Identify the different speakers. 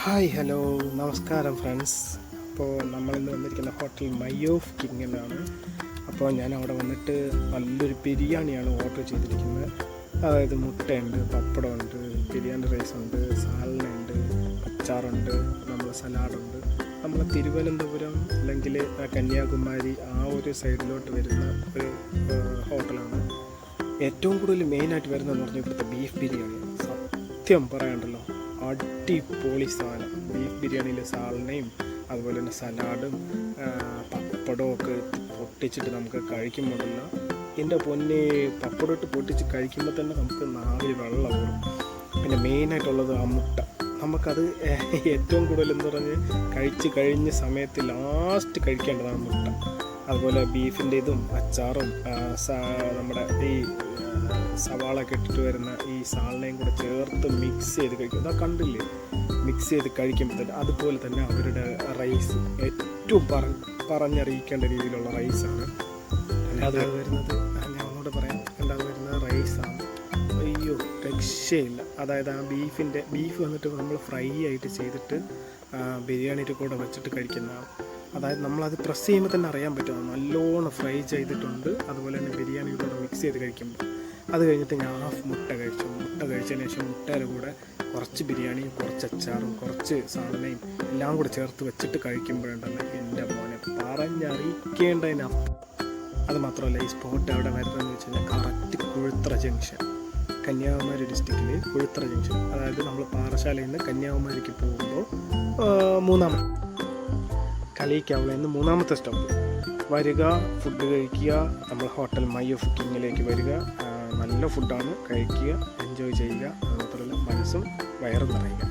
Speaker 1: Hi hello നമസ്കാരം friends. അപ്പോൾ നമ്മളിന്ന് വന്നിരിക്കുന്ന ഹോട്ടൽ മൈ ഓഫ് കിങ് എന്നാണ്. അപ്പോൾ ഞാൻ അവിടെ വന്നിട്ട് നല്ലൊരു ബിരിയാണിയാണ് ഓർഡർ ചെയ്തിരിക്കുന്നത്. അതായത് മുട്ടയുണ്ട്, പപ്പടമുണ്ട്, ബിരിയാണി റൈസുണ്ട്, സാലനുണ്ട്, അച്ചാറുണ്ട്, നമ്മൾ സലാഡുണ്ട്. നമ്മൾ തിരുവനന്തപുരം അല്ലെങ്കിൽ കന്യാകുമാരി ആ ഒരു സൈഡിലോട്ട് വരുന്ന ഒരു ഹോട്ടലാണ്. ഏറ്റവും കൂടുതൽ മെയിനായിട്ട് വരുന്നതെന്ന് പറഞ്ഞാൽ ഇവിടുത്തെ ബീഫ് ബിരിയാണിയാണ്. സത്യം പറയാണ്ടല്ലോ, അടിപൊളി സാധനം. ബീഫ് ബിരിയാണിയിൽ സാലനയും അതുപോലെ തന്നെ സലാഡും പപ്പടവും ഒക്കെ പൊട്ടിച്ചിട്ട് നമുക്ക് കഴിക്കുമ്പോഴല്ല, എൻ്റെ പൊന്നെ, പപ്പടം ഇട്ട് പൊട്ടിച്ച് കഴിക്കുമ്പോൾ തന്നെ നമുക്ക് നാവിൽ വെള്ളം ഊറും. പിന്നെ മെയിനായിട്ടുള്ളത് ആ മുട്ട. നമുക്കത് ഏറ്റവും കൂടുതൽ എന്ന് പറഞ്ഞ് കഴിച്ച് കഴിഞ്ഞ സമയത്ത് ലാസ്റ്റ് കഴിക്കേണ്ടതാണ് മുട്ട. അതുപോലെ ബീഫിൻ്റെ ഇതും അച്ചാറും നമ്മുടെ ഈ സവാളൊക്കെ ഇട്ടിട്ട് വരുന്ന ഈ സാലനയും കൂടെ ചേർത്ത് മിക്സ് ചെയ്ത് കഴിക്കും. അതാ കണ്ടില്ലേ, മിക്സ് ചെയ്ത് കഴിക്കുമ്പോഴത്തേന് അതുപോലെ തന്നെ അവരുടെ റൈസ് ഏറ്റവും പറഞ്ഞറിയിക്കേണ്ട രീതിയിലുള്ള റൈസാണ്. അത് വരുന്നത്, ഞാൻ ഒന്നുകൂടെ പറയാം, രണ്ടാമത് വരുന്നത് റൈസാണ്. അയ്യോ രക്ഷയില്ല. അതായത് ആ ബീഫ് വന്നിട്ട് നമ്മൾ ഫ്രൈ ആയിട്ട് ചെയ്തിട്ട് ബിരിയാണിയുടെ കൂടെ വെച്ചിട്ട് കഴിക്കുന്നതാണ്. അതായത് നമ്മളത് പ്രസ് ചെയ്യുമ്പോൾ തന്നെ അറിയാൻ പറ്റും നല്ലോണം ഫ്രൈ ചെയ്തിട്ടുണ്ട്. അതുപോലെ തന്നെ ബിരിയാണിയുടെ കൂടെ മിക്സ് ചെയ്ത് കഴിക്കുമ്പോൾ അത് കഴിഞ്ഞിട്ട് ഞാൻ ഹാഫ് മുട്ട കഴിച്ചതിന് ശേഷം മുട്ടയുടെ കൂടെ കുറച്ച് ബിരിയാണിയും കുറച്ച് അച്ചാറും കുറച്ച് സാധനയും എല്ലാം കൂടെ ചേർത്ത് വെച്ചിട്ട് കഴിക്കുമ്പോഴുണ്ടല്ലോ എൻ്റെ മോനെ പറഞ്ഞറിയിക്കേണ്ടതിനപ്പുറം. അത് മാത്രമല്ല, ഈ സ്പോട്ട് എവിടെ വരുന്നതെന്ന് വെച്ച് കഴിഞ്ഞാൽ കറക്റ്റ് കുഴുത്തറ ജംഗ്ഷൻ, കന്യാകുമാരി ഡിസ്ട്രിക്റ്റിൽ കുഴുത്തറ ജംഗ്ഷൻ. അതായത് നമ്മൾ പാറശാലയിൽ നിന്ന് കന്യാകുമാരിക്ക് പോകുമ്പോൾ കളിയിക്കാവുള്ള എന്ന് മൂന്നാമത്തെ സ്റ്റോപ്പ് വരിക, ഫുഡ് കഴിക്കുക. നമ്മൾ ഹോട്ടൽ മൈ ഓഫ് കിങ്ങിലേക്ക് വരിക. നല്ല ഫുഡാണ്, കഴിക്കുക, എൻജോയ് ചെയ്യുക. അതുമാത്രമല്ല മനസ്സും വയറും നിറയുക.